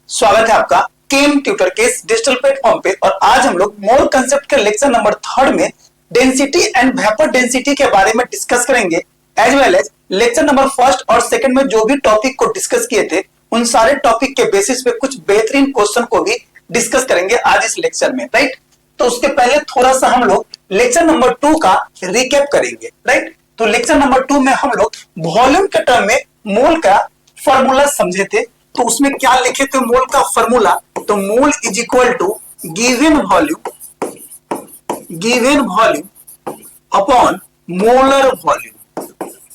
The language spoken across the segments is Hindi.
स्वागत है आपका केम ट्यूटर के इस डिजिटल प्लेटफॉर्म पे। और आज हम लोग मोल कंसेप्ट के लेक्चर नंबर 3 में डेंसिटी एंड वेपर डेंसिटी के बारे में डिस्कस करेंगे, as well as lecture number 1 और 2 में जो भी टॉपिक को डिस्कस किए थे उन सारे टॉपिक के बेसिस पे कुछ बेहतरीन क्वेश्चन को भी डिस्कस करेंगे आज इस लेक्चर में, राइट। तो उसके पहले थोड़ा सा हम लोग लेक्चर नंबर 2 का रिकैप करेंगे, राइट। तो लेक्चर नंबर 2 में हम लोग वॉल्यूम के टर्म में मोल का फॉर्मूला समझे थे। तो उसमें क्या लिखे थे मोल का फॉर्मूला? तो mole is equal to given volume upon molar volume.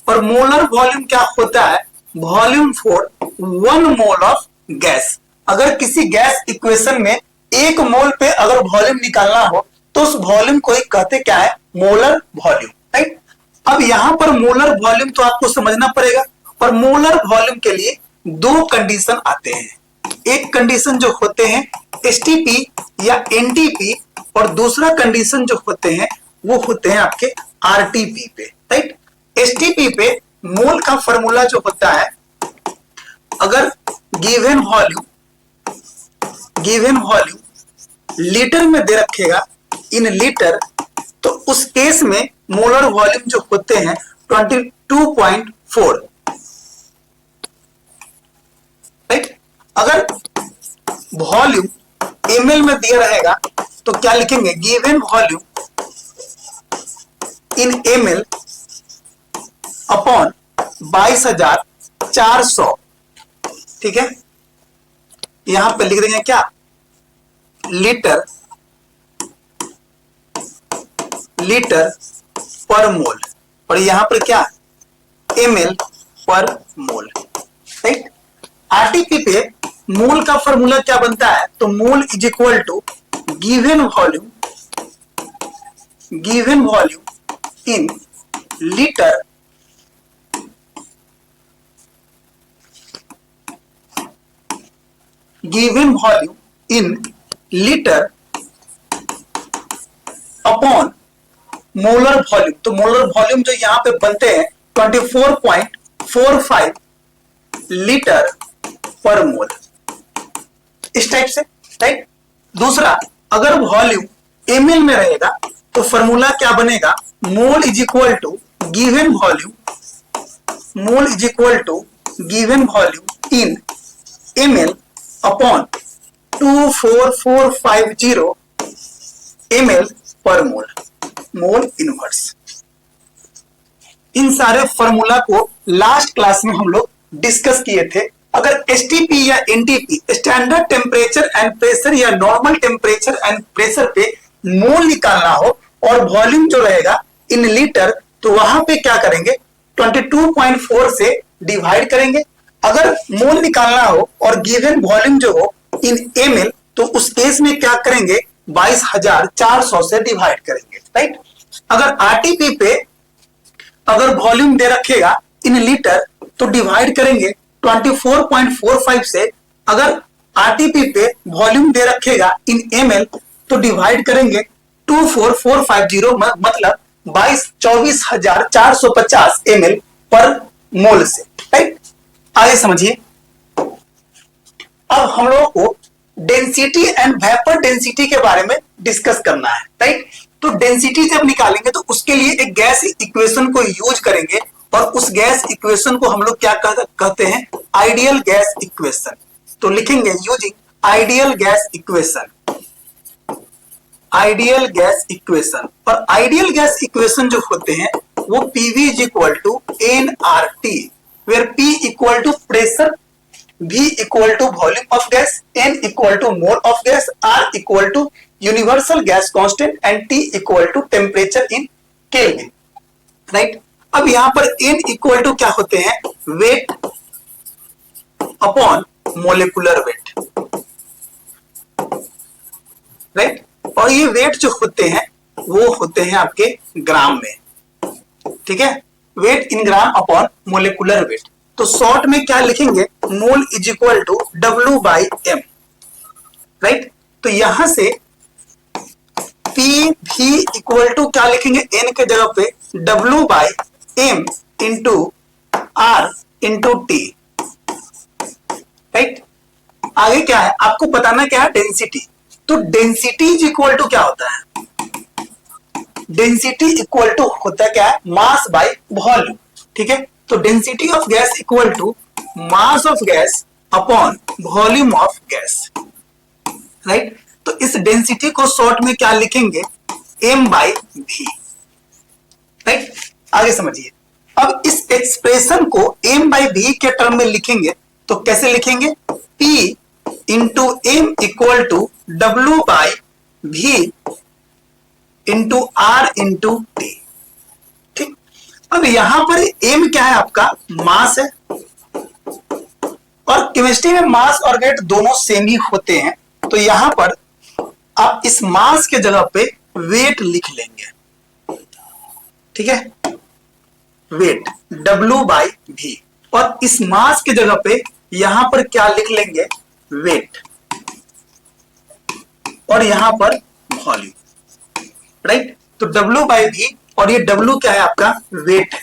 और मोलर वॉल्यूम क्या होता है? Volume for 1 mole of gas. अगर किसी गैस इक्वेशन में 1 मोल पे अगर वॉल्यूम निकालना हो तो उस वॉल्यूम को ही कहते क्या है? Molar volume, right. अब यहां पर मोलर वॉल्यूम तो आपको समझना पड़ेगा। और मोलर वॉल्यूम के लिए 2 कंडीशन आते हैं। एक कंडीशन जो होते हैं एसटीपी या एनटीपी, और दूसरा कंडीशन जो होते हैं वो होते हैं आपके आरटीपी पे, राइट। एसटीपी पे मोल का फॉर्मूला जो होता है, अगर गिवन वॉल्यूम लीटर में दे रखेगा इन लीटर, तो उस केस में मोलर वॉल्यूम जो होते हैं 22.4, राइट। अगर वॉल्यूम एमएल में दिया रहेगा तो क्या लिखेंगे? Given volume in ML upon 22,400, ठीक है। यहां पे लिख देंगे क्या? लीटर पर मोल, और यहां पर क्या? एमएल पर मोल, राइट। आरटीपी पे मोल का फॉर्मूला क्या बनता है? तो mole is equal to given volume in litre upon molar volume. तो मोलर वॉल्यूम जो यहां पे बनते हैं 24.45 लीटर पर मोल, इस टाइप से, राइट। दूसरा, अगर वॉल्यूम एमएल में रहेगा तो फॉर्मूला क्या बनेगा? Mole is equal to given volume in ML upon 24450 ML पर मोल इनवर्स। इन सारे फॉर्मूला को लास्ट क्लास में हम लोग डिस्कस किए थे। अगर एसटीपी या NTP standard temperature and pressure या नॉर्मल टेम्परेचर एंड प्रेशर पे मोल निकालना हो और वॉल्यूम जो रहेगा इन लीटर, तो वहां पे क्या करेंगे? 22.4 से डिवाइड करेंगे। अगर मोल निकालना हो और गिवन वॉल्यूम जो हो इन एमएल, तो उस केस में क्या करेंगे? 22,400 से डिवाइड करेंगे, राइट। अगर आरटीपी पे अगर वॉल्यूम दे रखेगा इन लीटर तो डिवाइड करेंगे 24.45 से। अगर आरटीपी पे वॉल्यूम दे रखेगा इन एमएल तो डिवाइड करेंगे 24450, मतलब 24,450 एमएल पर मोल से, राइट। आगे समझिए। अब हम लोगों को डेंसिटी एंड वेपर डेंसिटी के बारे में डिस्कस करना है, राइट। तो डेंसिटी जब निकालेंगे तो उसके लिए एक गैस इक्वेशन को यूज करेंगे, और उस गैस इक्वेशन को हम लोग क्या कहते हैं? Ideal gas equation. तो लिखेंगे यूजिंग आइडियल गैस इक्वेशन। और आइडियल गैस इक्वेशन जो होते हैं वो PV is equal to NRT, where P equal to pressure, V equal to volume of gas, N equal to mole of gas, R equal to universal gas constant and T equal to temperature in kelvin, right. अब यहां पर N इक्वल टू क्या होते हैं? Weight upon molecular wait, right. और ये वेट जो होते हैं वो होते हैं आपके ग्राम में, ठीक है। Weight in gram upon molecular weight. तो शॉर्ट में क्या लिखेंगे? Mole is equal to W/M, right. तो यहां से P भी इक्वल टू क्या लिखेंगे? N के जगह पे W/M into R into T, right. आगे क्या है आपको बताना, क्या है डेंसिटी। तो डेंसिटी इज इक्वल टू क्या होता है, डेंसिटी इक्वल टू होता है क्या है, मास बाय वॉल्यूम। ठीक है, तो density of gas equal to mass of gas upon volume of gas, right. तो इस डेंसिटी को शॉर्ट में क्या लिखेंगे, m बाई v, राइट। आगे समझिए, अब इस एक्सप्रेशन को m बाई v के टर्म में लिखेंगे तो कैसे लिखेंगे, P into M equal to W by v into R into T. ठीक, अब यहां पर m क्या है आपका, मास है, और केमिस्ट्री में मास और वेट दोनों सेम ही होते हैं, तो यहां पर आप इस मास के जगह पे वेट लिख लेंगे। ठीक है, वेट W बाई V, और इस मास की जगह पे यहां पर क्या लिख लेंगे, वेट, और यहां पर वॉल्यूम, राइट। तो W बाई V, और ये W क्या है आपका, वेट है,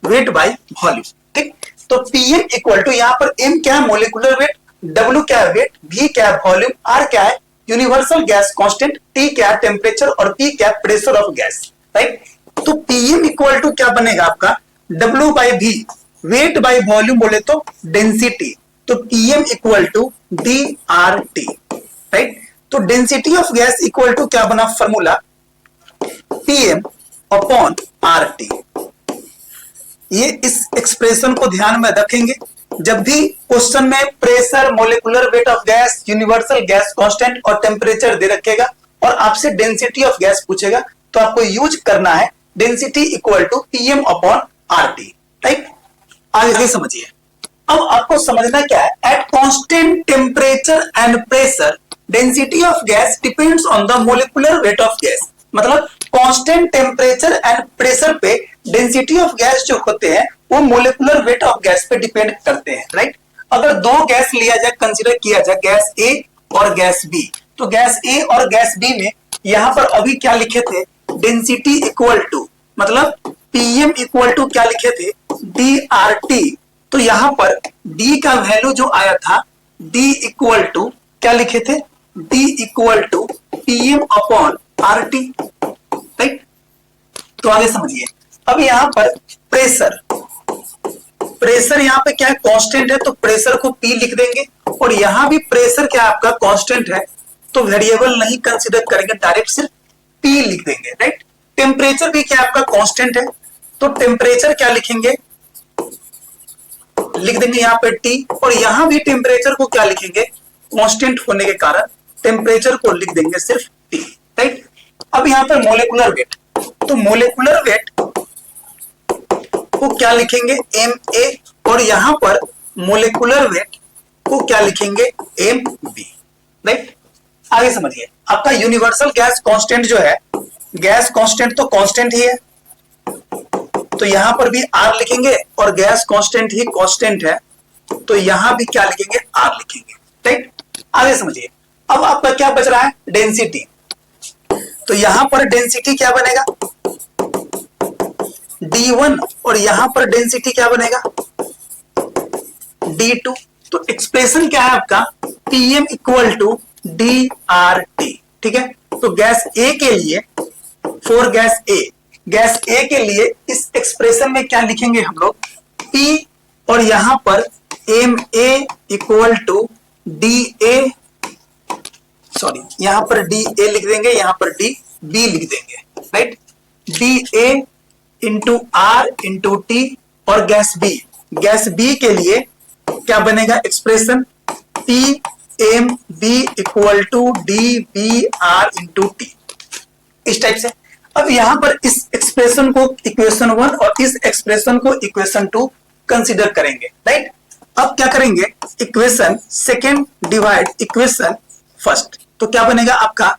वेट बाई वॉल्यूम। ठीक, तो Pm इक्वल टू यहां पर M क्या है, मोलिकुलर वेट, W क्या है वेट, V क्या है वॉल्यूम, R क्या है यूनिवर्सल गैस कांस्टेंट, T क्या है टेम्परेचर, और P क्या है प्रेशर ऑफ गैस, राइट। तो Pm इक्वल टू क्या बनेगा आपका, W by V, weight by volume बोले तो डेंसिटी, तो Pm equal to DRT, right. तो density of gas equal to क्या बना फॉर्मूला, Pm अपॉन RT। ये इस एक्सप्रेशन को ध्यान में रखेंगे, जब भी क्वेश्चन में pressure, molecular weight of gas, universal gas constant और टेम्परेचर दे रखेगा और आपसे डेंसिटी ऑफ गैस पूछेगा, तो आपको यूज करना है density equal to PM upon RT, right. आगे समझिए, अब आपको समझना क्या है, at constant temperature and pressure density of gas depends on the molecular weight of gas. मतलब कांस्टेंट टेम्परेचर एंड प्रेशर पे डेंसिटी ऑफ गैस जो होते हैं वो मोलिकुलर वेट ऑफ गैस पे डिपेंड करते हैं, राइट। अगर दो गैस लिया जाए, कंसीडर किया जाए गैस ए और गैस बी, तो गैस ए और गैस बी में यहां पर अभी क्या लिखे थे, डेंसिटी इक्वल टू, मतलब पीएम इक्वल टू क्या लिखे थे, डी आर टी। तो यहां पर डी का वैल्यू जो आया था, डी इक्वल टू क्या लिखे थे, D equal to PM upon R T, right. तो आगे समझिए, अब यहां पर प्रेशर, प्रेशर यहां पे क्या है, कांस्टेंट है, तो प्रेशर को P लिख देंगे, और यहां भी प्रेशर क्या आपका कांस्टेंट है, तो वेरिएबल नहीं कंसीडर करेंगे, डायरेक्ट सिर्फ P लिख देंगे, राइट। टेम्परेचर भी क्या आपका कांस्टेंट है, तो टेम्परेचर क्या लिखेंगे, लिख देंगे यहां पे T, और यहां भी टेम्परेचर को क्या लिखेंगे, कांस्टेंट होने के कारण टेम्परेचर को लिख देंगे सिर्फ T, राइट। अब यहां पर मोलिकुलर वेट, तो मोलिकुलर वेट को क्या लिखेंगे, Ma, और यहां पर मोलिकुलर वेट को क्या लिखेंगे, Mb, राइट। आगे समझिए, आपका यूनिवर्सल गैस कांस्टेंट जो है, गैस कांस्टेंट तो कांस्टेंट ही है, तो यहां पर भी R लिखेंगे, और गैस कांस्टेंट ही कांस्टेंट है, तो यहां भी क्या लिखेंगे, R लिखेंगे, राइट। आगे समझिए, अब आपका क्या बच रहा है, डेंसिटी। तो यहां पर डेंसिटी क्या बनेगा, D1, और यहां पर डेंसिटी क्या बनेगा, D2। तो एक्सप्रेशन क्या है आपका, Pm इक्वल टू DRT, ठीक है। तो गैस A के लिए, फॉर गैस A के लिए इस एक्सप्रेशन में क्या लिखेंगे हम लोग, P, और यहां पर Ma equal to DA, sorry यहां पर DA लिख देंगे, यहां पर DB लिख देंगे, right. DA into R into T, और गैस B के लिए क्या बनेगा expression, PMB equal to DBR into T, इस टाइप से। अब यहां पर इस एक्सप्रेशन को इक्वेशन 1 और इस एक्सप्रेशन को इक्वेशन 2 कंसीडर करेंगे, राइट। अब क्या करेंगे, equation second divide equation first, तो क्या बनेगा आपका,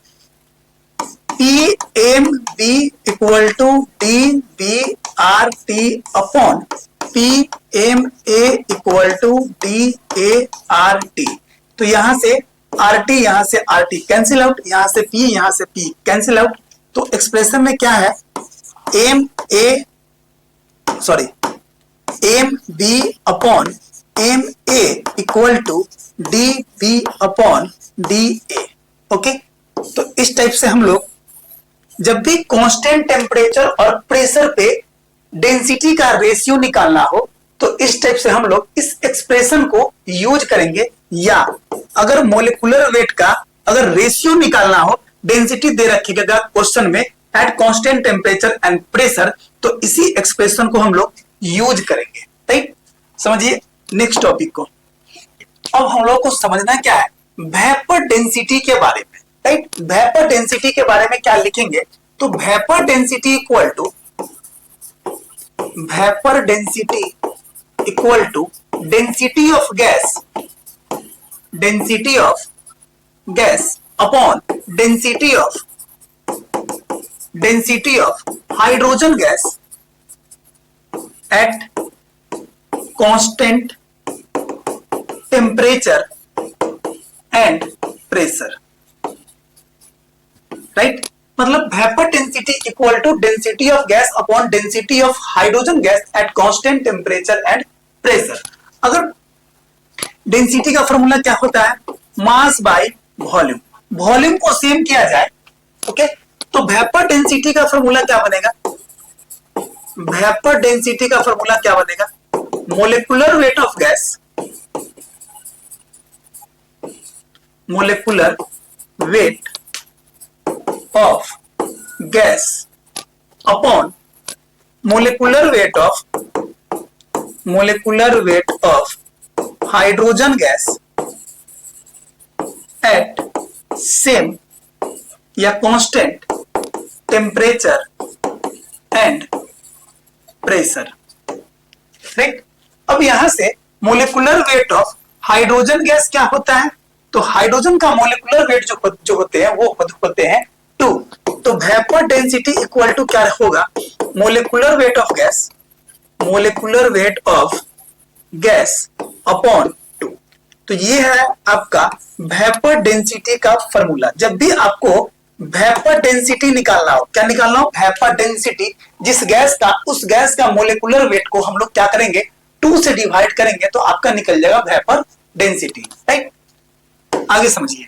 PMB equal to DBRT upon PMA equal to DART। तो यहां से RT, यहां से RT कैंसिल आउट, यहां से P कैंसिल आउट, तो एक्सप्रेशन में क्या है, MB upon M A equal to D B upon D A. Okay, तो इस टाइप से हम लोग जब भी कांस्टेंट टेम्परेचर और प्रेशर पे डेंसिटी का रेशियो निकालना हो तो इस टाइप से हम लोग इस एक्सप्रेशन को यूज करेंगे, या अगर मोलिकुलर वेट का अगर रेशियो निकालना हो, डेंसिटी दे रखिएगा क्वेश्चन में eight constant temperature and pressure, तो इसी एक्सप्रेशन को हम लोग यूज करेंगे। राइट, समझिए नेक्स्ट टॉपिक को। अब हम लोग को समझना क्या है वेपर डेंसिटी के बारे में। राइट, वेपर डेंसिटी के बारे में क्या लिखेंगे, तो vapour density equal to density of gas upon density of hydrogen gas at constant temperature and pressure. Right, मतलब vapour density equal to density of gas upon density of hydrogen gas at constant temperature and pressure. अगर डेंसिटी का फॉर्मूला क्या होता है, मास बाय वॉल्यूम, वॉल्यूम को सेम किया जाए। ओके, तो वेपर डेंसिटी का फॉर्मूला क्या बनेगा, वेपर डेंसिटी का फॉर्मूला क्या बनेगा, molecular weight of gas, molecular weight of gas upon molecular weight of hydrogen gas at same या constant temperature and pressure. Right, अब यहां से molecular weight of hydrogen gas क्या होता है, तो हाइड्रोजन का मोलिकुलर वेट जो होते हैं वो होते हैं 2। तो वेपर डेंसिटी इक्वल टू क्या होगा, molecular weight of gas upon 2। तो ये है आपका वेपर डेंसिटी का फॉर्मूला। जब भी आपको वेपर डेंसिटी निकालना हो, क्या निकालना हो, वेपर डेंसिटी, जिस गैस का उस गैस का मोलिकुलर वेट को हम लोग क्या करेंगे 2 से डिवाइड करेंगे तो आपका निकल जाएगा वेपर डेंसिटी। राइट, आगे समझिए।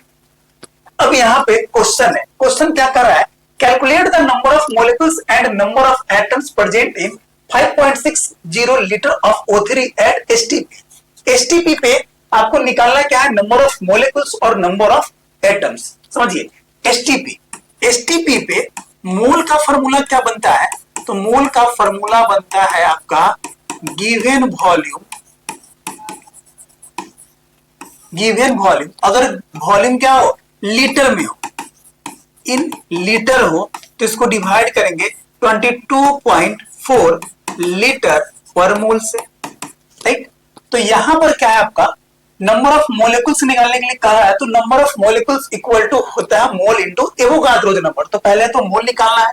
अब यहाँ पे क्वेश्चन है, क्वेश्चन क्या कर रहा है, calculate the number of molecules and number of atoms present in 5.60 litre of O3 at STP. STP पे आपको निकालना क्या है, नंबर ऑफ मॉलिक्यूल्स और नंबर ऑफ एटम्स। समझिए एसटीपी पे मोल का फॉर्मूला क्या बनता है, तो मोल का फॉर्मूला बनता है आपका गिवन वॉल्यूम, अगर वॉल्यूम क्या हो, लीटर में हो, इन लीटर हो तो इसको डिवाइड करेंगे 22.4 लीटर पर मोल से। राइट, तो यहां पर क्या है आपका नंबर ऑफ मॉलिक्यूल्स निकालने के लिए कहा है, तो number of molecules equal to होता है मोल इनटू एवोगाड्रो नंबर। तो पहले तो मोल निकालना है,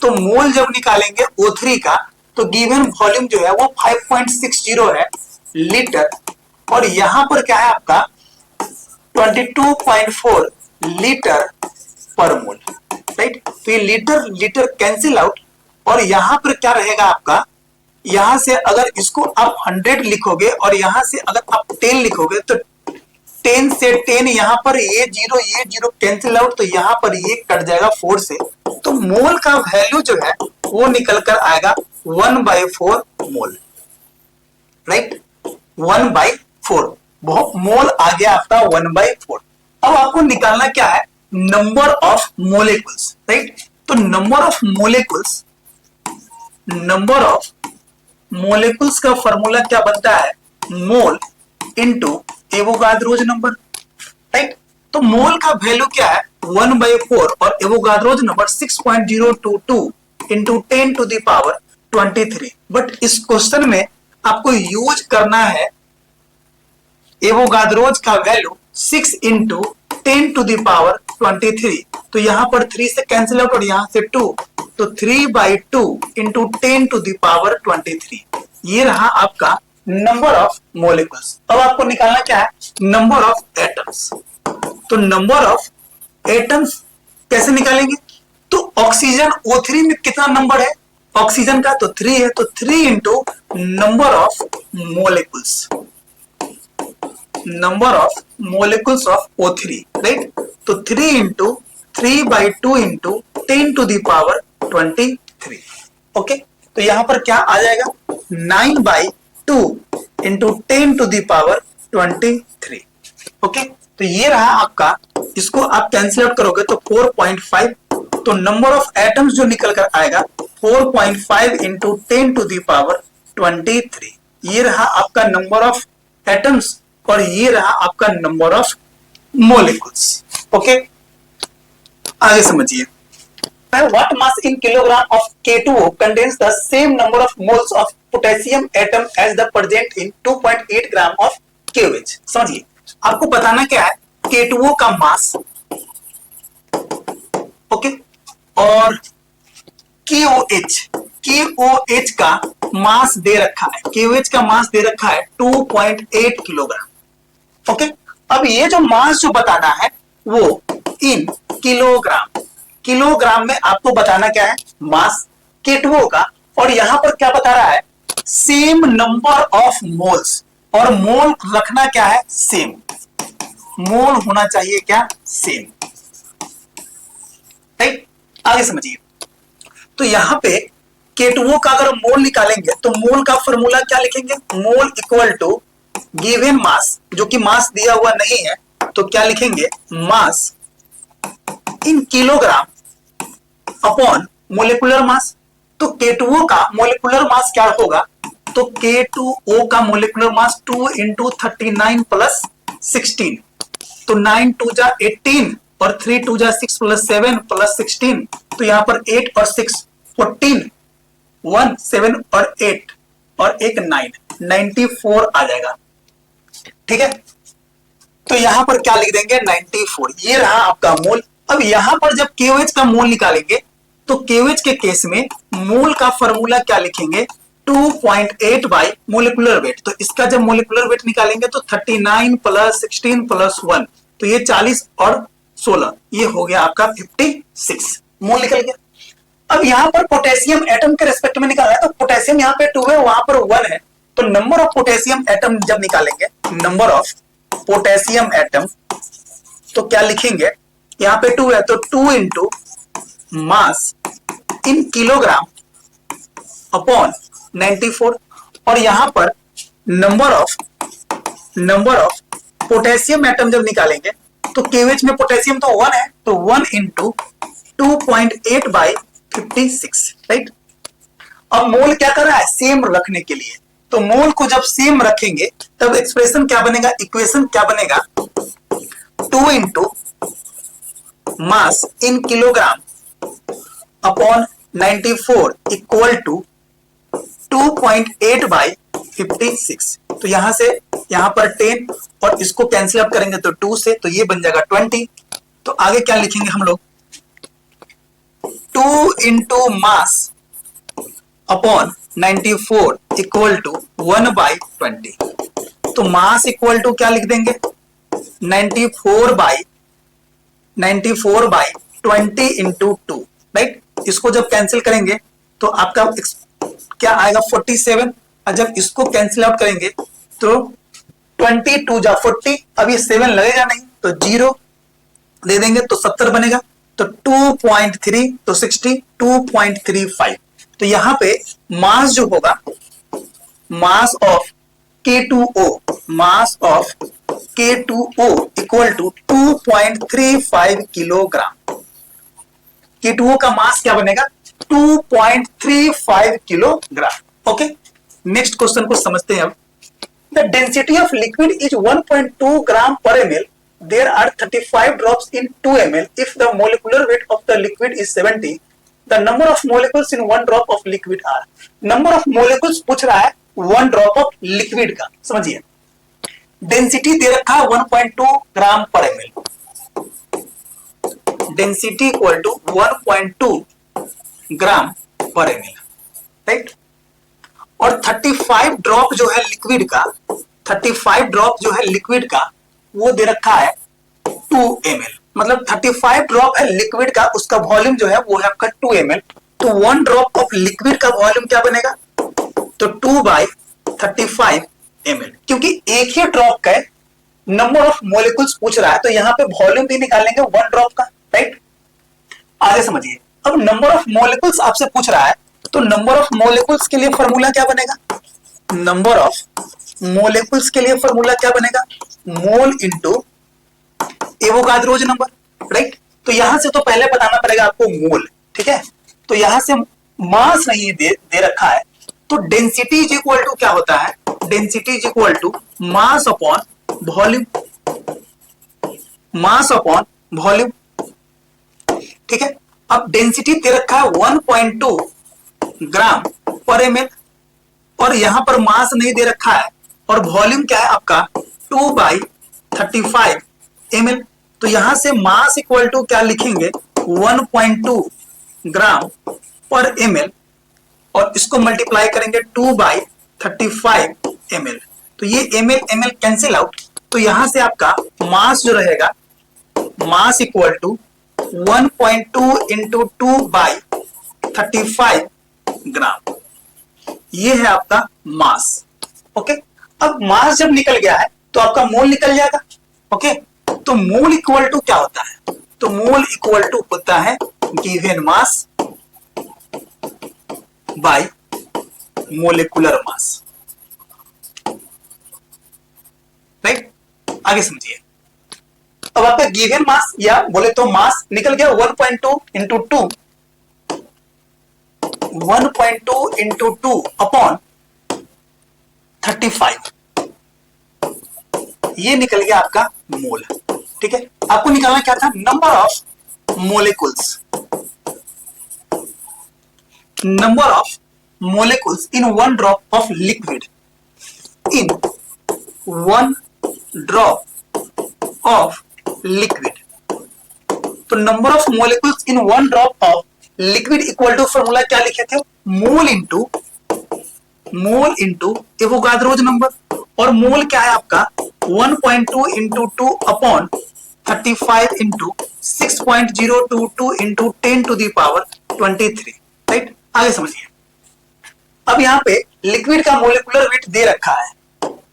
तो मोल जब निकालेंगे O3 का तो गिवन वॉल्यूम जो है वो 5.60 है लीटर, और यहां पर क्या है आपका 22.4 लीटर पर मोल। राइट, तो ये लीटर कैंसिल आउट, और यहां पर क्या रहेगा आपका, यहां से अगर इसको आप 100 लिखोगे और यहां से अगर आप 10 लिखोगे तो 10 से 10 यहां पर ये जीरो कैंसिल आउट, तो यहां पर ये कट जाएगा 4 से, तो मोल का वैल्यू जो है वो निकल कर आएगा 1/4 मोल। राइट, 1/4 मोल आ गया आपका 1/4। अब आपको निकालना क्या है, नंबर ऑफ मोलिक्यूल्स। राइट, तो नंबर ऑफ मोलिक्यूल्स का फॉर्मूला क्या बनता है, mole into Avogadro's number. Right, तो मोल का वैल्यू क्या है 1/4 और Avogadro's number 6.022 into 10 to the power 23। But इस क्वेश्चन में आपको यूज करना है एवोगाड्रोज का value 6 into 10 to the power 23, तो यहां पर 3 से कैंसिल आउट और यहां से 2, तो 3/2 इंटू 10 to the power 23। ये रहा आपका नंबर ऑफ मोलिक्यूल्स। अब आपको निकालना क्या है, नंबर ऑफ एटम्स। तो नंबर ऑफ एटम्स कैसे निकालेंगे, तो ऑक्सीजन O3 में कितना नंबर है ऑक्सीजन का, तो 3 है, तो 3 into number of molecules. Number of molecules of O3, right. तो 3 इंटू 3/2 इंटू 10⁻23। ओके, तो यहां पर क्या आ जाएगा 9/2 इंटू 10⁻23। ओके, तो ये रहा आपका, इसको आप कैंसिल आउट करोगे तो 4.5। तो नंबर ऑफ एटम्स जो निकल कर आएगा 4.5 इंटू 10⁻23। ये रहा आपका नंबर ऑफ एटम्स और ये रहा आपका नंबर ऑफ मोलिकुल्स। ओके, आगे समझिए। What mass in kilogram of K2O contains the same number of moles of potassium atom as the present in 2.8 gram of KOH? समझिए, आपको बताना क्या है, K2O का मास, ओके, और KOH का मास दे रखा है, KOH का मास दे रखा है 2.8 किलोग्राम। ओके, अब ये जो मास जो बताना है वो इन किलोग्राम में आपको बताना क्या है, मास K2O का, और यहां पर क्या बता रहा है, सेम नंबर ऑफ मोल्स, और मोल रखना क्या है, सेम, मोल होना चाहिए क्या, सेम, राइट। आगे समझिए, तो यहां पे K2O का अगर मोल निकालेंगे तो मोल का फॉर्मूला क्या लिखेंगे, mole equal to given mass, जो कि मास दिया हुआ नहीं है तो क्या लिखेंगे, mass in kilogram upon molecular mass. तो K2O का मोलिकुलर मास क्या होगा, तो K2O का मोलिकुलर मास 2 इंटू 39 प्लस 16, तो 9 2 जा 18 और 3 2 जा 6 प्लस 7 प्लस 16, तो यहां पर 8 और 6 14, 1 7 और 8 और एक 9 94 आ जाएगा। ठीक है, तो यहां पर क्या लिख देंगे 94, ये रहा आपका मोल। अब यहां पर जब KOH का मोल निकालेंगे तो KOH के केस में मोल का फॉर्मूला क्या लिखेंगे, 2.8 बाई मोलिकुलर वेट। तो इसका जब मोलिकुलर वेट निकालेंगे तो 39 प्लस 16 प्लस 1, तो ये 40 और 16, ये हो गया आपका 56, मोल निकल गया। अब यहां पर पोटेशियम एटम के रेस्पेक्ट में निकालना है, तो पोटेशियम यहाँ पे 2 है, वहां पर 1 है, तो नंबर ऑफ पोटेशियम एटम जब निकालेंगे, नंबर ऑफ पोटेशियम एटम, तो क्या लिखेंगे, यहाँ पे 2 है तो 2 into mass in kilogram upon 94, और यहां पर नंबर ऑफ पोटेशियम एटम जब निकालेंगे तो KOH में पोटेशियम तो 1 है, तो 1 इंटू 2.8 बाई 56, राइट। अब मोल क्या कर रहा है, सेम रखने के लिए, तो मोल को जब सेम रखेंगे तब एक्सप्रेशन क्या बनेगा, इक्वेशन क्या बनेगा, 2 into mass in kilogram upon 94 equal to 2.8 by 56। तो यहां से यहां पर 10 और इसको कैंसिल अप करेंगे तो 2 से, तो ये बन जाएगा 20। तो आगे क्या लिखेंगे हम लोग, 2 into mass upon 94 equal to 1 by 20। तो मास इक्वल टू क्या लिख देंगे, 94 बाई 20 इंटू 2, राइट। इसको जब कैंसिल करेंगे तो आपका क्या आएगा 47, और जब इसको कैंसिल आउट करेंगे तो 22 जा 40, अब ये 7 लगेगा नहीं तो 0 दे देंगे तो 70 बनेगा, तो 2.3 तो 60, 2.35। तो यहां पे मास जो होगा, mass of K2O equal to 2.35 kilogram. K2O का मास क्या बनेगा, 2.35 किलोग्राम। ओके, नेक्स्ट क्वेश्चन को समझते हैं अब। The density of liquid is 1.2 ग्राम पर ml. There are 35 drops in 2 ml. If the molecular weight of the liquid is 70, the number of molecules in 1 drop of liquid are. Number of molecules पूछ रहा है 1 drop of liquid का। समझिए, डेंसिटी दे रखा है 1.2 ग्राम पर ml, डेंसिटी इक्वल टू 1.2 ग्राम पर ml, राइट। और 35 ड्रॉप जो है लिक्विड का, 35 ड्रॉप जो है लिक्विड का वो दे रखा है 2 ml, मतलब 35 ड्रॉप है लिक्विड का, उसका वॉल्यूम जो है वो है आपका 2 ml। तो 1 ड्रॉप ऑफ लिक्विड का वॉल्यूम क्या बनेगा, तो 2 बाई 35 ml, क्योंकि एक ही ड्रॉप का नंबर ऑफ मोलिकुल्स पूछ रहा है तो यहाँ पे वॉल्यूम भी निकालेंगे 1 ड्रॉप का, राइट। आगे समझिए, अब नंबर ऑफ मोलिकुल्स आपसे पूछ रहा है तो नंबर ऑफ मोलिकुल्स के लिए फॉर्मूला क्या बनेगा? नंबर ऑफ मोलिकुल्स के लिए फॉर्मूला क्या बनेगा? Mole into Avogadro's number, right. तो यहां से तो पहले बताना पड़ेगा आपको मोल, ठीक है। तो यहां से मास नहीं दे रखा है तो डेंसिटी इज इक्वल टू क्या होता है? Density is equal to mass upon volume, mass upon volume, ठीक है। अब डेंसिटी दे रखा है 1.2 ग्राम पर एमएल और यहां पर मास नहीं दे रखा है और वॉल्यूम क्या है आपका 2/35 ml। तो यहां से मास इक्वल टू क्या लिखेंगे 1.2 ग्राम पर ml और इसको मल्टीप्लाई करेंगे 2/35 ml। तो ये ml कैंसिल आउट, तो यहां से आपका मास जो रहेगा मास इक्वल टू 1.2 इंटू 2/35 ग्राम, ये है आपका मास। ओके, अब मास जब निकल गया है तो आपका मोल निकल जाएगा। ओके, तो मोल इक्वल टू क्या होता है? तो मोल इक्वल टू होता है given mass by molecular mass, right. आगे समझिए, अब आपका गिवन मास या बोले तो मास निकल गया 1.2 इंटू 2, 1.2 इंटू 2 अपॉन 35, ये निकल गया आपका मोल, ठीक है। आपको निकालना क्या था? Number of molecules, number of molecules in 1 drop of liquid, in 1 drop of liquid. तो number of molecules in 1 drop of liquid equal to formula क्या लिखे थे? मोल इंटू एवोगाद्रोज नंबर, और मोल क्या है आपका 1.2 into 2 upon 35 into 6.022 into 10 to the power 23, right. आगे समझिए, अब यहाँ पे लिक्विड का मोलिकुलर वेट दे रखा है।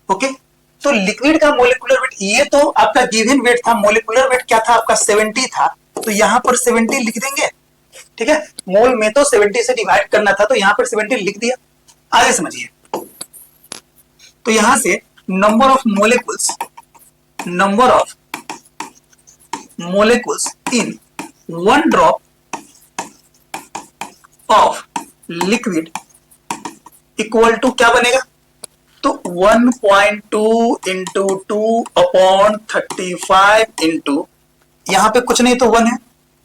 ओके, तो लिक्विड का मोलिकुलर वेट, ये तो आपका गिवन वेट था, मोलिकुलर वेट क्या था आपका 70 था, तो यहां पर 70 लिख देंगे, ठीक है। मोल में तो 70 से डिवाइड करना था तो यहां पर 70 लिख दिया। आगे समझिए, तो यहां से number of molecules in 1 drop of liquid equal to क्या बनेगा? तो 1.2 इंटू 2 अपॉन 35 इंटू, यहां पे कुछ नहीं तो 1 है,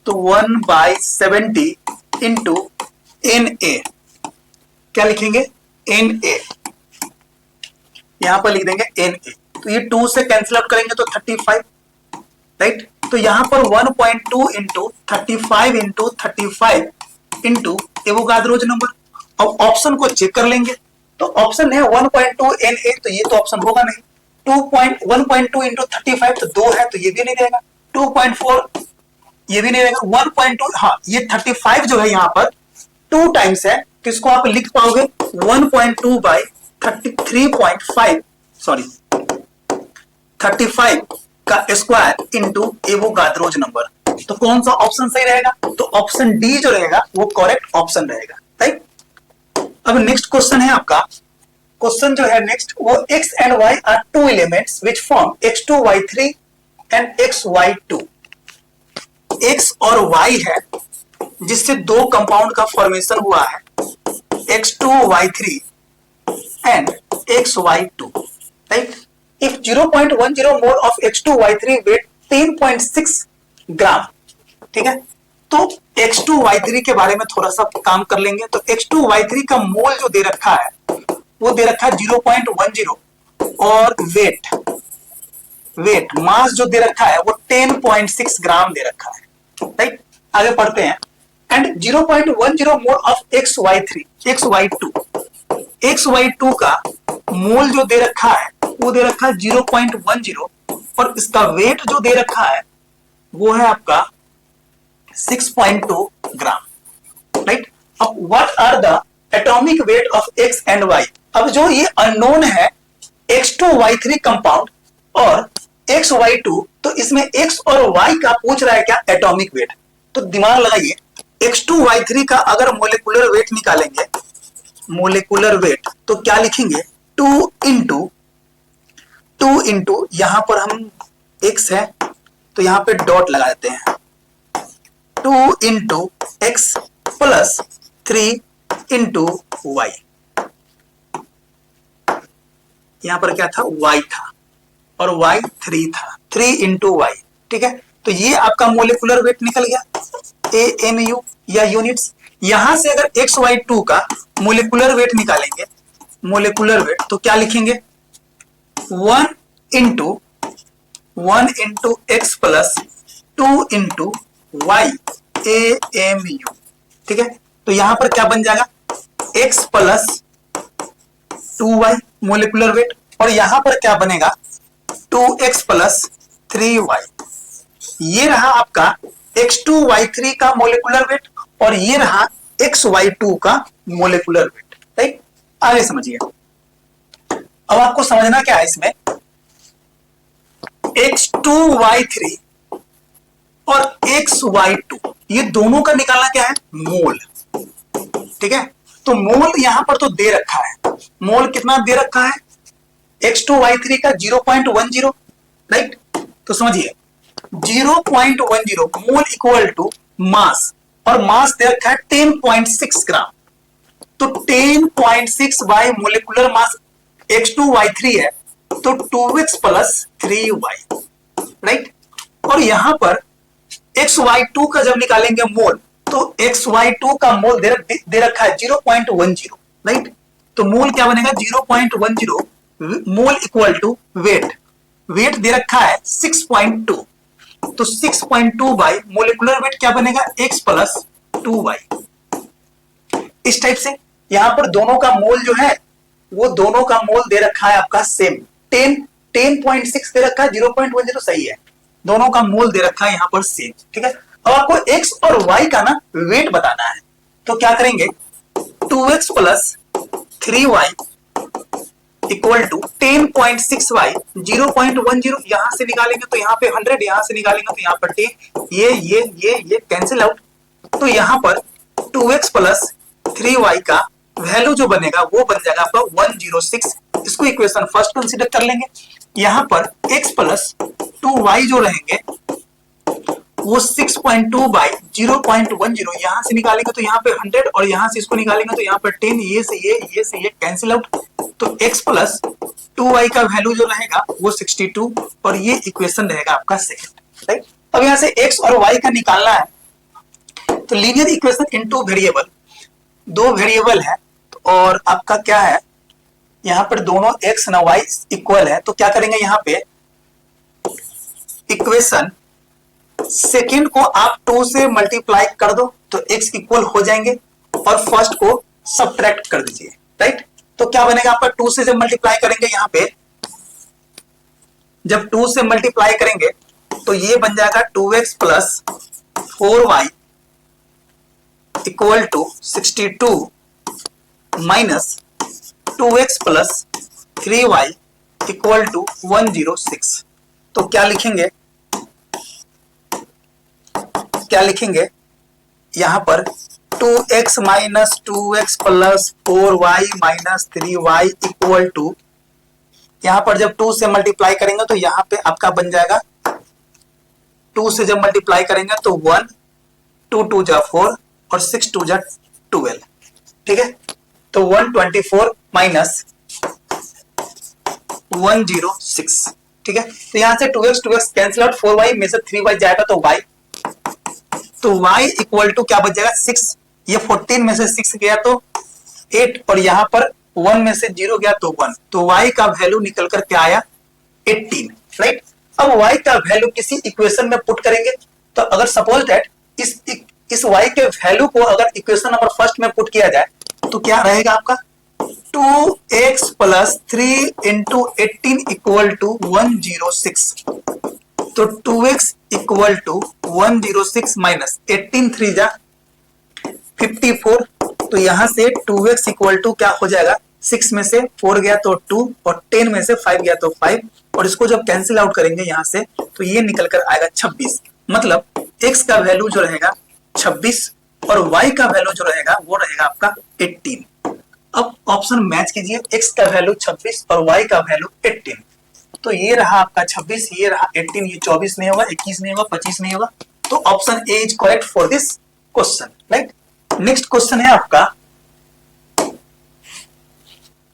तो 1/70 इंटू Na, क्या लिखेंगे? Na, यहां पर लिख देंगे Na, तो ये 2 से कैंसिल आउट करेंगे तो 35, राइट। तो यहां पर 1.2 into 35 into 35 into Avogadro's number. अब ऑप्शन को चेक कर लेंगे, तो ऑप्शन है 1.2 Na, तो ये तो ऑप्शन होगा नहीं। 1.2 इंटू 35 तो 2 है, तो ये भी नहीं रहेगा। 2.4 ये भी नहीं रहेगा। 1.2, हाँ, ये 35 जो है यहाँ पर 2 टाइम्स है, किसको आप लिख पाओगे 1.2 बाई 33.5, सॉरी 35 का स्क्वायर इंटू एवोगाद्रोज नंबर। तो कौन सा ऑप्शन सही रहेगा? तो ऑप्शन डी जो रहेगा वो करेक्ट ऑप्शन रहेगा, राइट। अब नेक्स्ट क्वेश्चन है आपका, क्वेश्चन जो है नेक्स्ट वो x and y are 2 elements which form x2y3 and xy2। x और y है जिससे 2 कंपाउंड का फॉर्मेशन हुआ है, x2y3 and xy2, right. If 0.10 mole of x2y3 weight 10.6 gram, ठीक है। तो x2y3 के बारे में थोड़ा सा काम कर लेंगे। तो x2y3 का मोल जो दे रखा है वो दे रखा है 0.10 और वेट मास जो दे रखा है वो 10.6 ग्राम दे रखा है, राइट। आगे पढ़ते हैं। एंड 0.10 मोल ऑफ xy2 का मोल जो दे रखा है वो दे रखा है 0.10 और इसका वेट जो दे रखा है वो है आपका 6.2 ग्राम, राइट। अब what are the atomic weight of x and y। अब जो ये अननोन है x2y3 कंपाउंड और XY2, तो इसमें X और Y का पूछ रहा है क्या, एटॉमिक वेट। तो दिमाग लगाइए, X2Y3 का अगर मोलिकुलर वेट निकालेंगे, मोलिकुलर वेट, तो क्या लिखेंगे, 2 इंटू यहां पर हम X है तो यहां पे डॉट लगा देते हैं, 2 into X plus 3 into Y. यहां पर क्या था, y था और y 3 था, 3 इंटू वाई। ठीक है, तो ये आपका मोलिकुलर वेट निकल गया, AMU या यूनिट्स। यहां से अगर XY2 का मोलिकुलर वेट निकालेंगे, मोलिकुलर वेट, तो क्या लिखेंगे, 1 into X plus 2 into Y, AMU। ठीक है, तो यहां पर क्या बन जाएगा, x plus 2y molecular weight, और यहां पर क्या बनेगा, 2x प्लस 3y। ये रहा आपका X2Y3 का मोलिकुलर वेट और ये रहा XY2 का मोलिकुलर वेट। राइट, आगे समझिए। अब आपको समझना क्या है इसमें, X2Y3 और XY2 ये दोनों का निकालना क्या है, मोल। ठीक है, तो मोल यहां पर तो दे रखा है, मोल कितना दे रखा है, X2Y3 का 0.10। राइट, तो समझिए 0.10 मोल इक्वल टू मास, और मास दे रखा है 10.6 ग्राम। तो 10.6 बाय मोलिकुलर मास X2Y3 है, तो 2x प्लस 3y। राइट, और यहां पर XY2 का जब निकालेंगे मोल, तो XY2 का मोल दे रखा है 0.10। राइट, तो मोल क्या बनेगा, 0.10 mole equal to weight, weight दे रखा है 6.2, तो 6.2 बाई मोलिकुलर वेट क्या बनेगा, x प्लस 2y। इस टाइप से यहां पर दोनों का मोल जो है, वो दोनों का मोल दे रखा है आपका सेम, 10.6 दे रखा है, 0.10 सही है, दोनों का मोल दे रखा है यहां पर सेम। ठीक है, अब आपको x और y का ना वेट बताना है, तो क्या करेंगे, 2x plus 3y equal to 10.6y, 0.10 यहां से निकालेंगे तो यहां पे 100, यहां से निकालेंगे तो यहां पर 10, ये कैंसिल आउट, तो यहां पर 2x प्लस 3y का वैल्यू जो बनेगा वो बन जाएगा आपका 106। इसको इक्वेशन फर्स्ट कंसीडर कर लेंगे। यहां पर x प्लस 2y जो रहेंगे वो 6.2 बाई 0.10, यहां से निकालेंगे तो यहां पे 100 और यहां से इसको निकालेंगे तो यहां पर 10, ये से ये कैंसिल आउट, तो x प्लस 2y का वैल्यू जो रहेगा वो 62 और ये इक्वेशन रहेगा आपका सेकंड। राइट, अब यहां से x और y का निकालना है, तो लीनियर इक्वेशन इनटू वेरिएबल, दो वेरिएबल है और आपका क्या है, यहां पर दोनों x ना y इक्वल है, तो क्या करेंगे, यहां पे इक्वेशन सेकंड को आप 2 से मल्टीप्लाई कर दो तो x इक्वल हो जाएंगे और फर्स्ट को सब्ट्रैक्ट कर दीजिए। राइट, तो क्या बनेगा आपका, 2 से जब मल्टीप्लाई करेंगे, यहां पे जब 2 से मल्टीप्लाई करेंगे तो ये बन जाएगा 2x plus 4y equal to 62 minus 2x plus 3y equal to 106। तो क्या लिखेंगे, यहां पर 2x minus 2x plus 4y minus 3y equal to, यहां पर जब 2 से मल्टीप्लाई करेंगे तो यहां पे आपका बन जाएगा, 2 से जब मल्टीप्लाई करेंगे तो 1, 2 2 जा 4 और 6 2 जा 12। ठीक है, तो 124 माइनस 106। ठीक है, तो यहां से 2x कैंसिल आउट, 4y में से 3y जाएगा तो y, तो y इक्वल टू क्या बच जाएगा 6, ये 14 में से 6 गया तो 8 और यहां पर 1 में से 0 गया तो 1, तो y का वैल्यू निकल कर क्या आया 18। राइट, अब y का वैल्यू किसी इक्वेशन में पुट करेंगे, तो अगर सपोज दैट इस y के वैल्यू को अगर इक्वेशन नंबर फर्स्ट में पुट किया जाए तो क्या रहेगा आपका, 2x plus 3 into 18 equal to 106, तो 2x इक्वल टू 106 माइनस 18 3 जा 54, तो यहां से 2x इक्वल टू क्या हो जाएगा, 6 में से 4 गया तो 2 और 10 में से 5 गया तो 5 और इसको जब कैंसिल आउट करेंगे यहाँ से तो ये निकल कर आएगा 26। मतलब x का वैल्यू जो रहेगा 26 और y का वैल्यू जो रहेगा वो रहेगा आपका 18। अब ऑप्शन मैच कीजिए, x का वैल्यू 26 और y का वैल्यू 18। तो ये रहा आपका 26, ये रहा 18, ये 24 नहीं होगा, 21 नहीं होगा, 25 नहीं होगा। तो option A is correct for this question, right. Next question है आपका,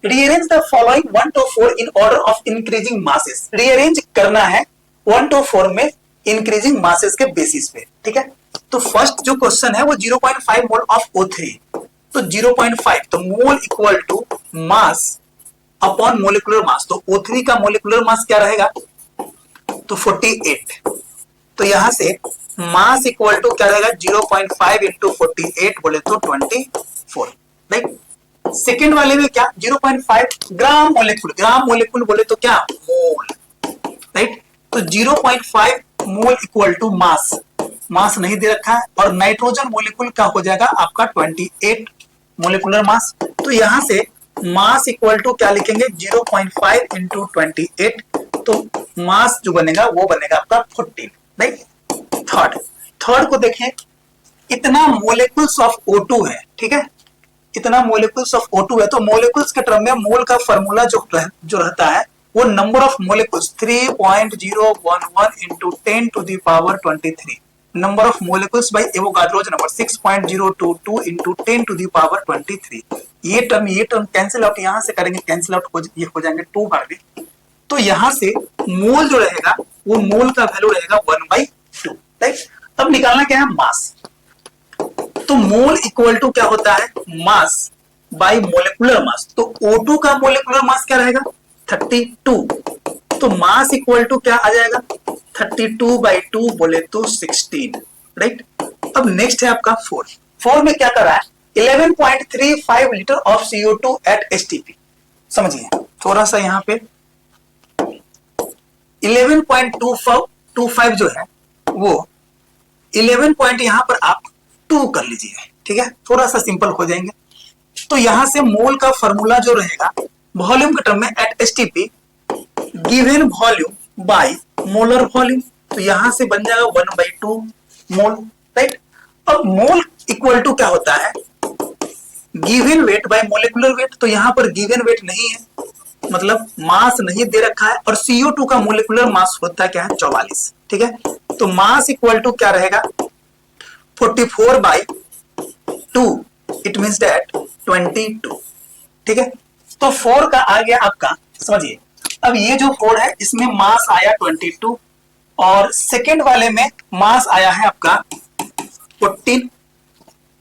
rearrange the following 1 to 4 in order of increasing masses. Rearrange करना है 1 to 4 में इंक्रीजिंग मासेस के बेसिस पे, ठीक है। तो फर्स्ट जो क्वेश्चन है वो 0.5 मोल ऑफ O3, तो 0.5, तो mole equal to mass upon molecular mass. तो O3 का मोलिकुलर मास क्या रहेगा, तो 48। तो यहां से मास इक्वल टू क्या रहेगा, 0.5 इंटू 48 बोले तो 24, राइट। सेकेंड वाले में क्या, 0.5 ग्राम मोलिक्यूल, ग्राम मोलिक्यूल बोले तो क्या, मोल, राइट। तो 0.5 मोल इक्वल टू मास, मास नहीं दे रखा है, और नाइट्रोजन मोलिक्यूल का हो जाएगा आपका 28 मोलिकुलर मास। तो यहां से मास इक्वल टू क्या लिखेंगे, 0.5 इंटू 28, तो मास जो बनेगा वो बनेगा आपका 14, राइट। थर्ड को देखें, इतना मोलिकुल्स ऑफ O2 है, ठीक है, इतना मोलिकुल्स ऑफ O2 है। तो मोलिकुल्स के टर्म में मोल का फॉर्मूला जो रहता है वो number of molecules 3.011 into 10 to the power 23, number of molecules by Avogadro's number 6.022 into 10 to the power 23। ये टर्म कैंसिल आउट यहाँ से करेंगे, कैंसिल आउट ये हो जाएंगे 2 बार में। तो यहाँ से मोल जो रहेगा वो मोल का वैल्यू रहेगा 1/2, राइट। अब निकालना क्या है, मास। तो मोल इक्वल टू क्या होता है, मास बाय मोलिकुलर मास। तो O2 का मोलिकुलर मास क्या रहेगा, 32। तो मास इक्वल टू क्या आ जाएगा, 32/2 बोले तो 16, राइट। अब नेक्स्ट है आपका 4 में क्या कर रहा है, 11.35 litre of CO2 eight STP। समझिए थोड़ा सा यहाँ पे 11.25 जो है वो 11 पॉइंट यहाँ पर आप 2 कर लीजिए, ठीक है, थोड़ा सा सिंपल हो जाएंगे। तो यहां से मोल का फॉर्मूला जो रहेगा वॉल्यूम के टर्म में at STP given volume by molar volume, तो यहां से बन जाएगा 1/2 मोल, राइट। अब मोल इक्वल टू क्या होता है, given weight by molecular weight. तो यहां पर गिवन वेट नहीं है, मतलब मास नहीं दे रखा है, और CO2 का मोलिकुलर मास होता है क्या है, 44, ठीक है। तो मास इक्वल टू क्या रहेगा, 44/2, इट मींस दैट 22, ठीक है। तो 4 का आ गया आपका, समझिए। अब ये जो 4 है इसमें मास आया 22, और सेकेंड वाले में मास आया है आपका 14,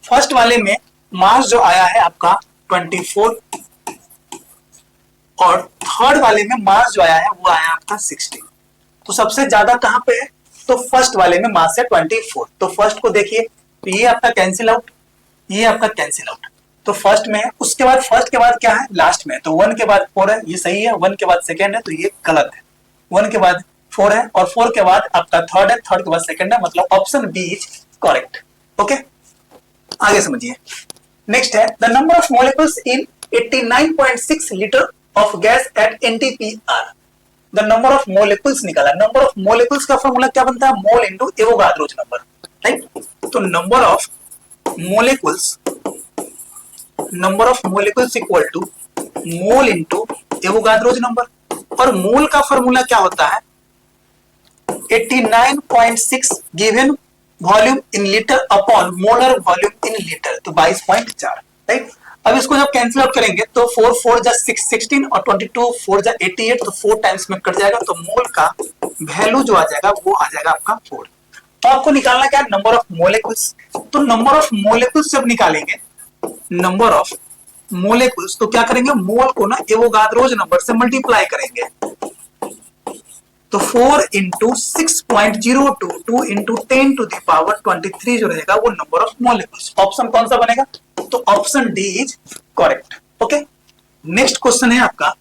फर्स्ट वाले में मास जो आया है आपका 24, और थर्ड वाले में मास जो आया है वो आया आपका 16। तो सबसे ज्यादा कहां पे है, तो फर्स्ट वाले में मास है 24। तो फर्स्ट को देखिए, तो ये आपका कैंसिल आउट, ये आपका कैंसिल आउट, तो फर्स्ट में है। उसके बाद फर्स्ट के बाद क्या है, लास्ट में, तो 1 के बाद 4 है, ये सही है। 1 के बाद सेकेंड है, तो ये गलत है। 1 के बाद 4 है, और 4 के बाद आपका थर्ड है, थर्ड के बाद सेकेंड है, मतलब option B is correct, okay. आगे समझिए, नेक्स्ट है the number of molecules in 89.6 litre of gas at NTPR। The number of molecules निकाला। नंबर ऑफ मोलिकुल्स का फॉर्मूला क्या बनता है, mole into Avogadro's number, right. तो number of molecules equal to mole into Avogadro's number, और मोल का फॉर्मूला क्या होता है, 89.6 given volume in litre upon molar volume in litre, तो 22.4, राइट। अब इसको जब कैंसिल आउट करेंगे तो 4 4 जा 16 और 22 4 जा 88, तो 4 टाइम्स में कट जाएगा, तो मोल का वैल्यू जो आ जाएगा वो आ जाएगा आपका 4। तो आपको निकालना क्या है, नंबर ऑफ मोलिकुल्स। तो नंबर ऑफ मोलिकुल्स जब निकालेंगे, नंबर ऑफ मोलिकुल्स, तो क्या करेंगे, मोल को ना एवोगाड्रोज नंबर से मल्टीप्लाई करेंगे। तो 4 into 6.022 into 10 to the power 23 जो रहेगा वो नंबर ऑफ मोलिकुल्स। ऑप्शन कौन सा बनेगा, तो option D is correct, okay. Next question है आपका,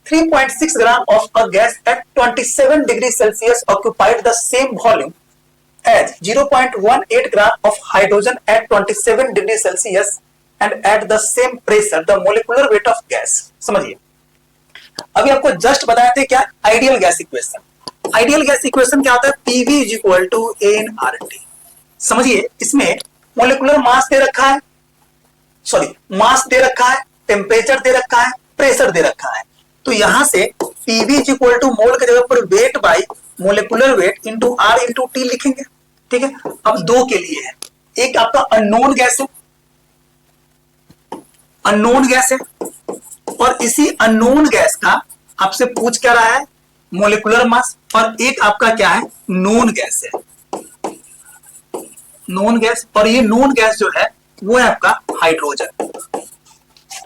3.6 gram of a gas at 27 degree Celsius occupied the same volume as 0.18 gram of hydrogen at 27 degree Celsius and at the same pressure the molecular weight of gas. समझिए, अभी आपको जस्ट बताए थे क्या, ideal gas equation. Ideal gas equation क्या होता है, PV is equal to NRT. समझिए, इसमें मोलिकुलर मास दे रखा है, सॉरी मास दे रखा है, टेम्परेचर दे रखा है, प्रेशर दे रखा है। तो यहां से PV is equal to mole की जगह पर weight by molecular weight into R into T लिखेंगे। ठीक है, अब दो के लिए है, एक आपका अननोन गैस है, अननोन गैस है, और इसी अननोन गैस का आपसे पूछ क्या रहा है, मोलिकुलर मास, और एक आपका क्या है, नोन गैस है, नोन गैस, और ये नोन गैस जो है वो है आपका हाइड्रोजन।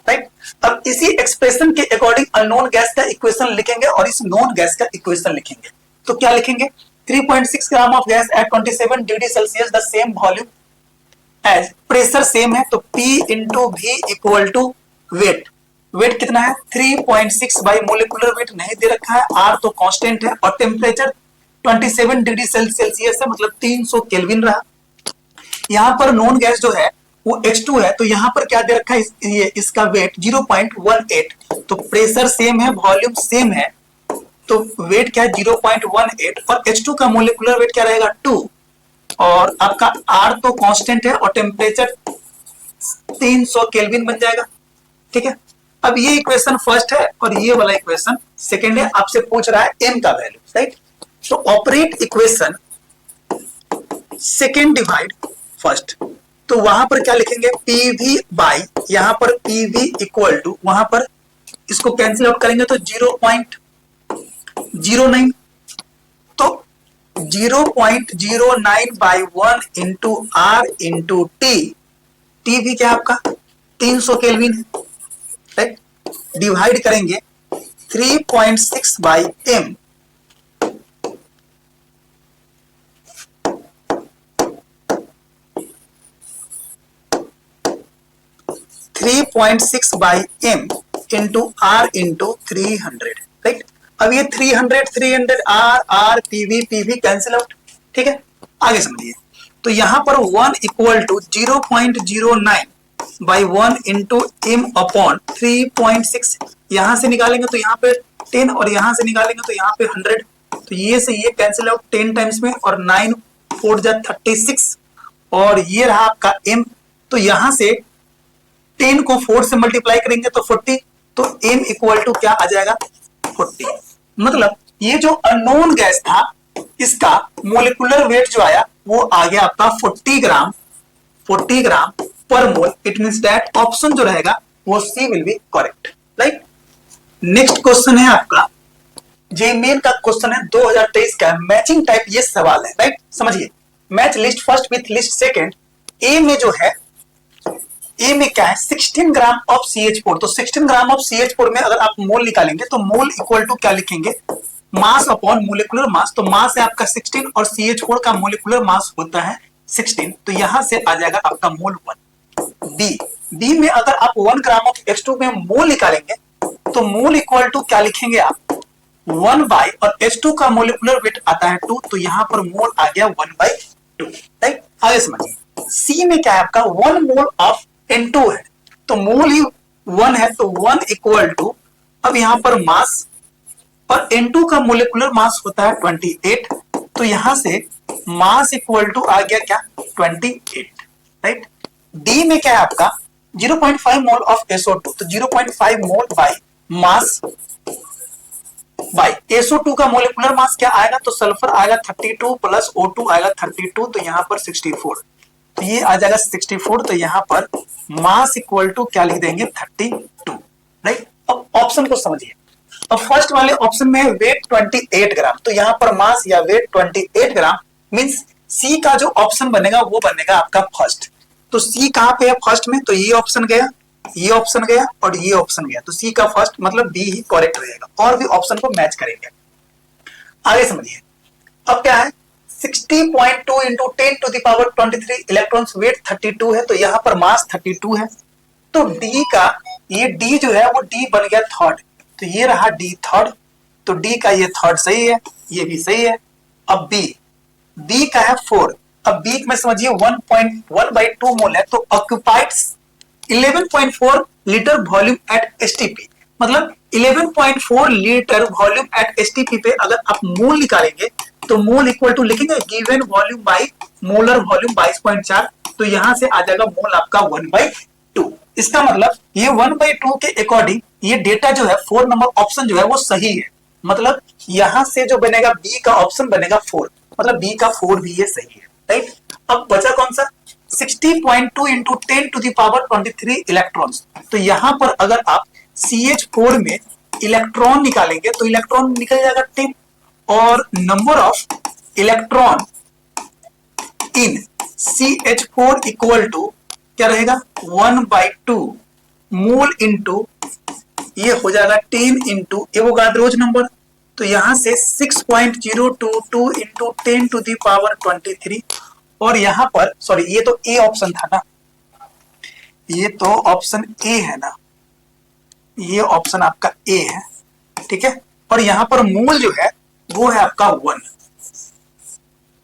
राइट, अब इसी एक्सप्रेशन के अकॉर्डिंग अननोन गैस का इक्वेशन लिखेंगे और इस नोन गैस का इक्वेशन लिखेंगे। तो क्या लिखेंगे, 3.6 gram of gas at 27 degree Celsius the same volume as, pressure same है तो P into V equal to weight, weight कितना है 3.6 बाई मोलिकुलर वेट नहीं दे रखा है, R तो कांस्टेंट है, और टेम्परेचर 27 डिग्री सेल्सियस है, मतलब 300 केल्विन रहा। यहां पर नॉन गैस जो है वो H2 है, तो यहां पर क्या दे रखा है, ये इसका वेट 0.18, तो प्रेशर सेम है, वॉल्यूम सेम है, तो वेट क्या है 0.18, और H2 का मोलिकुलर वेट क्या रहेगा 2, और आपका R तो कांस्टेंट है, और टेम्परेचर 300 केल्विन बन जाएगा। ठीक है, अब ये इक्वेशन फर्स्ट है और ये वाला इक्वेशन सेकेंड है, आपसे पूछ रहा है m का वैल्यू। राइट, तो operate equation second divide first, तो वहां पर क्या लिखेंगे, पीवी बाई, यहां पर पीवी इक्वल टू, वहां पर इसको कैंसिल आउट करेंगे तो 0.09, तो 0.09 by 1 into R into T, T भी क्या आपका 300 केल्विन है। राइट, डिवाइड करेंगे 3.6 by M, 3.6 by m into R into 300। Right, अब ये 300 आर पीवी कैंसिल आउट। ठीक है, आगे समझिए, तो यहां पर 1 equal to 0.09 by 1 into M upon 3.6, यहां से निकालेंगे तो यहाँ पे 10, और यहां से निकालेंगे तो यहाँ पे 100, तो ये से ये कैंसिल आउट 10 टाइम्स में, और 9 4 जा 36, और ये रहा आपका m, तो यहां से 10 को 4 से मल्टीप्लाई करेंगे तो 40, तो m इक्वल टू क्या आ जाएगा 40। मतलब ये जो अननोन गैस था इसका मोलिकुलर वेट जो आया वो आ गया आपका 40 ग्राम पर mole. It means that option जो रहेगा वो C will be correct. Right, next question है आपका जे मेन का क्वेश्चन है 2023 का, मैचिंग टाइप ये सवाल है। राइट, समझिए, match list first with list second. A में जो है, ए में क्या है 16 ग्राम ऑफ CH4, तो 16 ग्राम ऑफ CH4 में अगर आप मोल निकालेंगे तो मोल इक्वल टू क्या लिखेंगे, मास अपॉन मोलिकुलर मास, तो मास है आपका 16 और CH4 का मोलिकुलर मास होता है 16, तो यहां से आ जाएगा आपका मोल 1। बी में अगर आप 1 ग्राम ऑफ H2 में मोल निकालेंगे तो मोल इक्वल टू क्या लिखेंगे आप 1 बाई, और H2 का मोलिकुलर वेट आता है 2, तो यहां पर मोल आ गया 1/2। राइट, आगे समझिए, सी में क्या है आपका 1 मोल ऑफ N2 है, तो मोल ही 1 है, तो 1 इक्वल टू, अब यहां पर मास, और N2 का मोलिकुलर मास होता है 28, तो यहां से मास इक्वल टू आ गया क्या 28। राइट, डी में क्या है आपका 0.5 मोल ऑफ SO2, तो 0.5 मोल बाई मास बाई SO2 का मोलिकुलर मास क्या आएगा, तो सल्फर आएगा 32 प्लस O2 आएगा 32, तो यहां पर 64, तो ये आ जाएगा 64, तो यहां पर मास इक्वल टू क्या लिख देंगे 32। राइट, अब ऑप्शन को समझिए, अब फर्स्ट वाले ऑप्शन में वेट 28 ग्राम, तो यहां पर मास या वेट 28 ग्राम, मींस सी का जो ऑप्शन बनेगा वो बनेगा आपका फर्स्ट। तो सी कहां पे है फर्स्ट में, तो ये ऑप्शन गया, ये ऑप्शन गया और ये ऑप्शन गया, तो सी का फर्स्ट मतलब बी ही करेक्ट रहेगा, और भी ऑप्शन को मैच करेंगे। आगे समझिए, अब क्या है 60.2 into 10 to the power 23 electrons, weight 32 है, तो यहां पर मास 32 है, तो डी का ये डी जो है वो डी बन गया थर्ड, तो ये रहा डी थर्ड, तो डी का ये थर्ड सही है, ये भी सही है। अब बी का है 4, अब बी में समझिए 1.1/2 मोल है, तो occupied 11.4 litre volume at STP, मतलब 11.4 लीटर वॉल्यूम एट एसटीपी पे अगर आप मोल निकालेंगे तो मोल इक्वल टू लिखेंगे given volume by molar volume 22.4, तो यहां से आ जाएगा मोल आपका 1/2। इसका मतलब ये 1/2 के अकॉर्डिंग ये डेटा जो है 4 नंबर ऑप्शन जो है वो सही है। मतलब यहां से जो बनेगा बी का ऑप्शन बनेगा 4, मतलब बी का 4 भी ये सही है, राइट। अब बचा कौन सा 60.2 into 10 to the power 23 electrons. तो यहां पर अगर आप CH4 में इलेक्ट्रॉन निकालेंगे तो इलेक्ट्रॉन निकल जाएगा 10, और number of electron in CH4 equal to क्या रहेगा 1/2 मोल इंटू ये हो जाएगा 10 इंटू एवोगाड्रोज नंबर, तो यहां से 6.022 इंटू 10 टू दी पावर 23, और यहां पर सॉरी ये तो ए ऑप्शन था ना, ये तो ऑप्शन ए है ना, ये ऑप्शन आपका ए है, ठीक है। और यहां पर मोल जो है वो है आपका 1,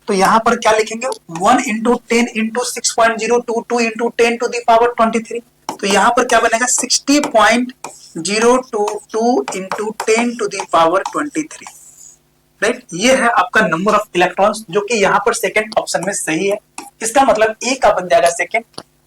तो यहां पर क्या लिखेंगे 1 into 10 into 6.022 into 10 to the power 23, तो यहां पर क्या बनेगा 60.022 into 10 to the power 23, right. ये है आपका नंबर ऑफ इलेक्ट्रॉन्स जो कि यहां पर सेकंड ऑप्शन में सही है। इसका मतलब ए का बन जाएगा सेकंड,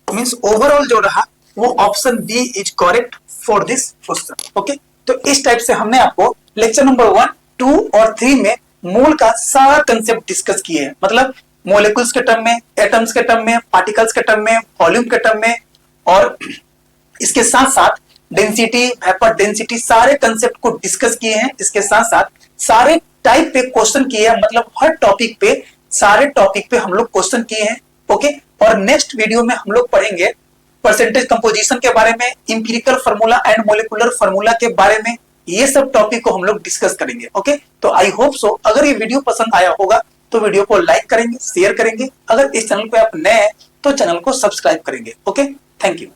मींस ओवरऑल जो रहा वो option B is correct for this question. Okay, तो इस टाइप से हमने आपको लेक्चर नंबर 1, 2 और 3 में मोल का सारा कंसेप्ट डिस्कस किए हैं। मतलब मॉलिक्यूल्स के टर्म में, एटम्स के टर्म में, पार्टिकल्स के टर्म में, वॉल्यूम के टर्म में, और इसके साथ साथ डेंसिटी, वेपर डेंसिटी, सारे कंसेप्ट को डिस्कस किए हैं। इसके साथ साथ सारे टाइप पे क्वेश्चन किए हैं, मतलब हर टॉपिक पे, सारे टॉपिक पे हम लोग क्वेश्चन किए हैं। ओके, और नेक्स्ट वीडियो में हम लोग पढ़ेंगे परसेंटेज कंपोजिशन के बारे में, empirical formula and molecular formula के बारे में, ये सब टॉपिक को हम लोग डिस्कस करेंगे। ओके, तो आई होप सो अगर ये वीडियो पसंद आया होगा तो वीडियो को लाइक करेंगे, शेयर करेंगे। अगर इस चैनल पे आप नए हैं तो चैनल को सब्सक्राइब करेंगे। Okay, thank you.